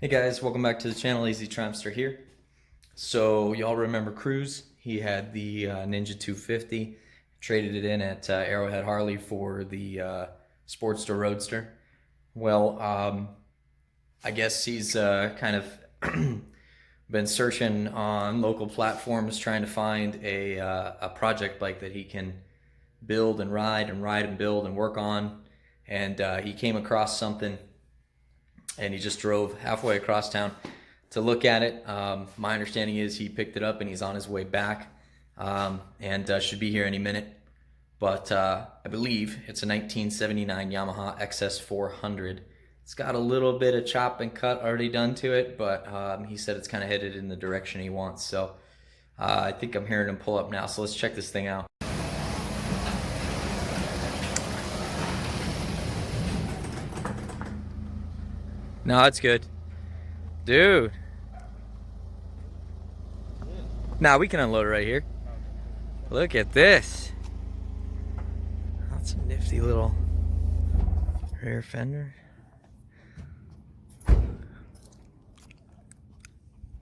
Hey guys, welcome back to the channel. Easy Tramster here. So y'all remember Cruz? He had the Ninja 250, traded it in at Arrowhead Harley for the Sportster Roadster. Well, I guess he's kind of been searching on local platforms trying to find a project bike that he can build and ride and build and work on. And he came across something and he just drove halfway across town to look at it. My understanding is he picked it up and he's on his way back, and should be here any minute. But I believe it's a 1979 Yamaha XS400. It's got a little bit of chop and cut already done to it, but he said it's kind of headed in the direction he wants. So I think I'm hearing him pull up now. So let's check this thing out. No, it's good. Dude. Nah, we can unload it right here. Look at this. That's a nifty little rear fender. Yeah,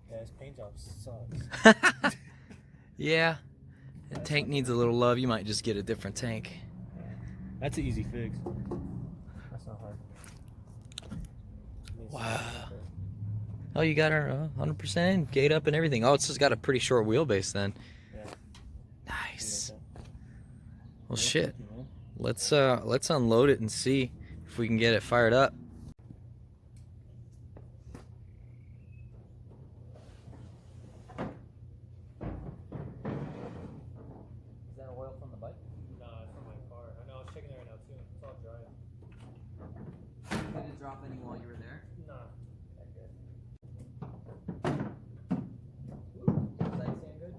this paint job sucks. Yeah. The tank needs a little love. You might just get a different tank. That's an easy fix. That's not hard. Wow. Oh, you got her 100% gate up and everything. Oh, it's just got a pretty short wheelbase then. Yeah. Nice. Well, shit. Let's unload it and see if we can get it fired up. Is that oil from the bike? Nah, it's from my car. I know, I was checking it right now too. It's all dry. Did it drop any while you were there? Nah. Is that sand good?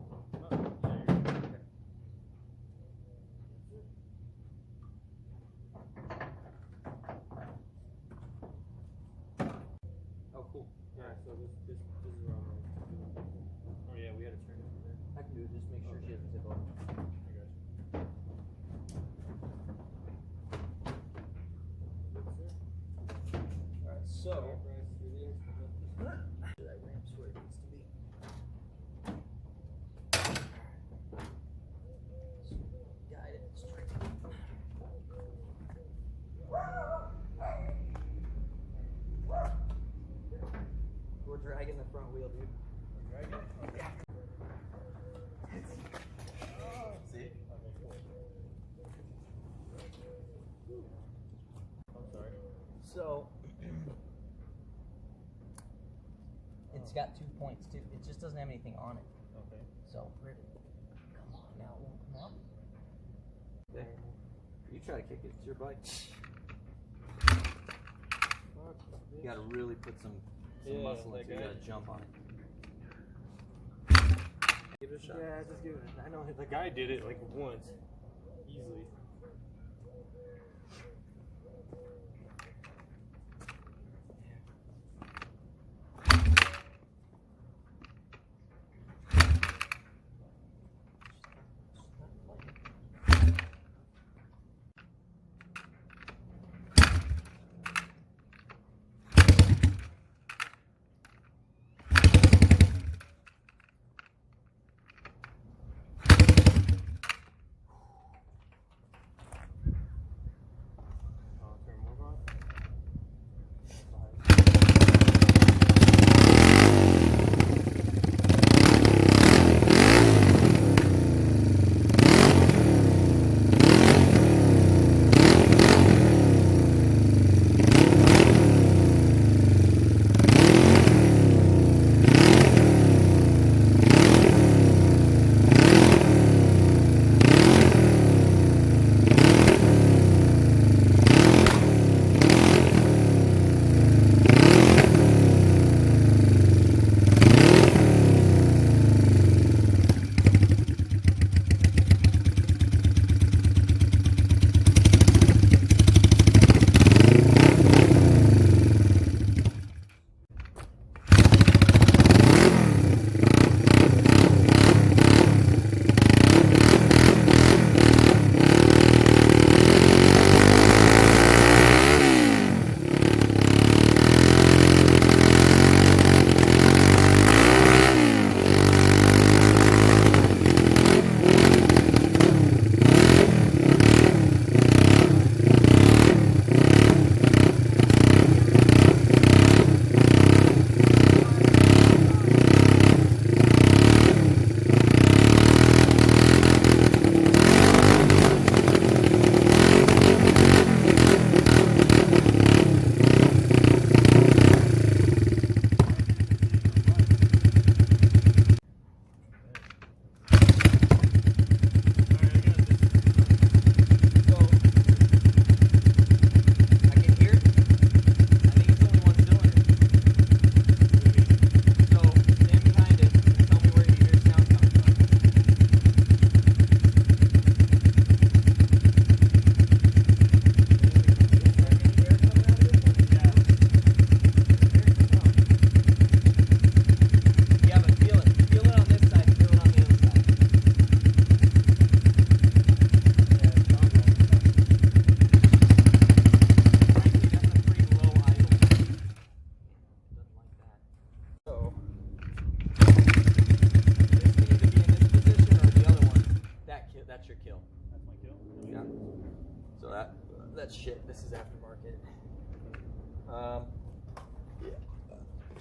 Oh, cool. Yeah, so this is wrong. Oh yeah, we had to turn it from there. I can do it. Just make sure she doesn't tip over. I got you. Alright, so that ramp's where it needs to be. Guide it straight. We're dragging the front wheel, dude. Dragging? Okay. See? I'm sorry. So it's got 2 points too. It just doesn't have anything on it. Okay. So really, come on now, it won't come out. Okay. You try to kick it. It's your bike. You gotta really put some muscle into it. You gotta jump on it. Give it a shot. Yeah, just give it. I know the guy did it like once, easily.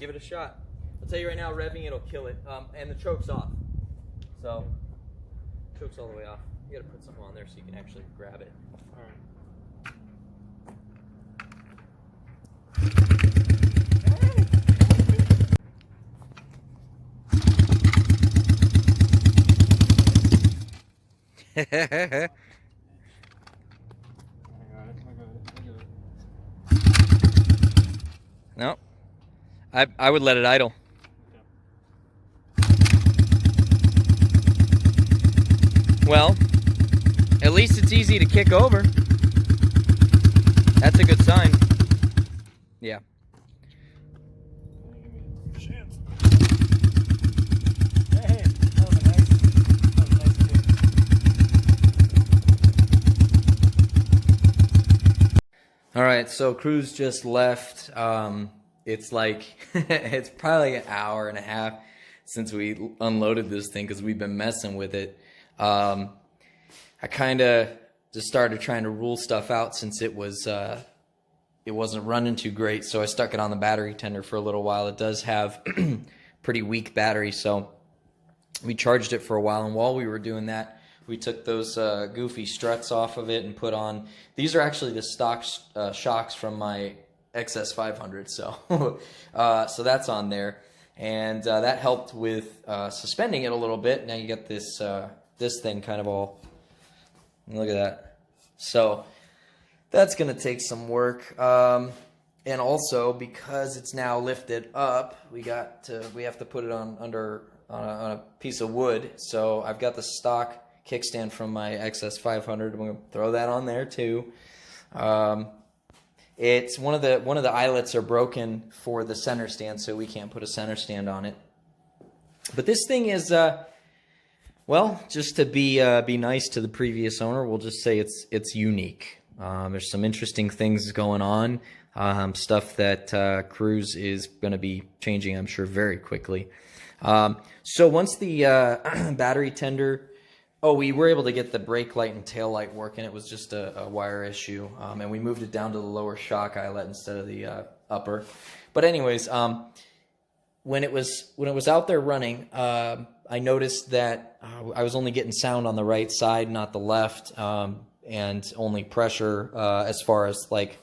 give it a shot. I'll tell you right now, revving it'll kill it. And the choke's off. So, choke's all the way off. You gotta put something on there so you can actually grab it. Alright. I got it. No, I would let it idle. Well, at least it's easy to kick over. That's a good sign. Yeah. All right, so Cruz just left. It's like, it's probably an hour and a half since we unloaded this thing because we've been messing with it. I kind of just started trying to rule stuff out since it wasn't running too great, so I stuck it on the battery tender for a little while. It does have pretty weak battery, so we charged it for a while, and while we were doing that, we took those goofy struts off of it and put on. These are actually the stock shocks from my XS400, so so that's on there, and that helped with suspending it a little bit. Now you got this this thing kind of all. Look at that. So that's gonna take some work, and also because it's now lifted up, we have to put it on a piece of wood. So I've got the stock kickstand from my XS400. I'm gonna throw that on there too. It's one of the eyelets are broken for the center stand, so we can't put a center stand on it. But this thing is, well, just to be nice to the previous owner, we'll just say it's unique. There's some interesting things going on, stuff that Cruz is going to be changing, I'm sure, very quickly. So once the battery tender. Oh, we were able to get the brake light and tail light working. It was just a wire issue, and we moved it down to the lower shock eyelet instead of the upper. But anyways, when it was out there running, I noticed that I was only getting sound on the right side, not the left, and only pressure as far as like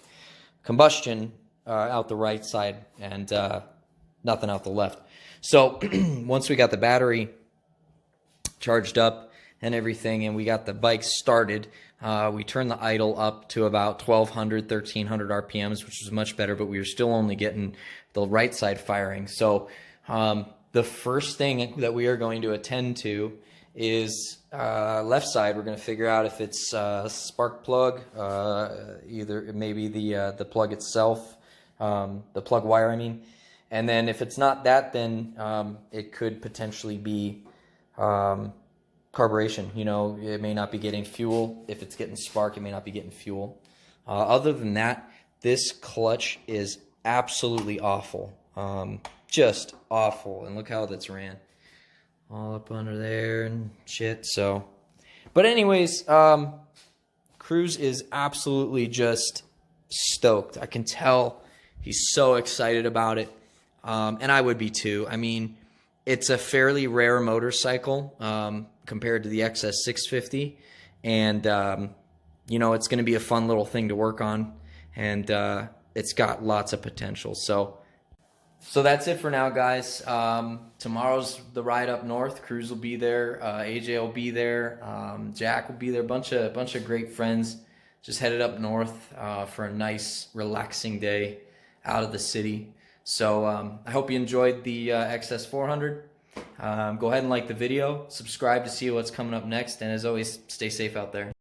combustion out the right side, and nothing out the left. So once we got the battery charged up and everything, and we got the bike started, we turned the idle up to about 1,200, 1,300 RPMs, which was much better, but we were still only getting the right side firing. So the first thing that we are going to attend to is left side. We're going to figure out if it's spark plug, either maybe the plug itself, the plug wire, I mean. And then if it's not that, then it could potentially be carburation. You know, it may not be getting fuel. If it's getting spark, it may not be getting fuel. Other than that, this clutch is absolutely awful. Just awful. And look how that's ran. All up under there and shit. So, but anyways, Cruz is absolutely just stoked. I can tell he's so excited about it. And I would be too. I mean, it's a fairly rare motorcycle compared to the XS650, and you know, it's going to be a fun little thing to work on, and it's got lots of potential. So that's it for now, guys. Tomorrow's the ride up north. Cruz will be there. AJ will be there. Jack will be there. Bunch of great friends. Just headed up north for a nice, relaxing day out of the city. So I hope you enjoyed the XS400. Go ahead and like the video, subscribe to see what's coming up next, and as always, stay safe out there.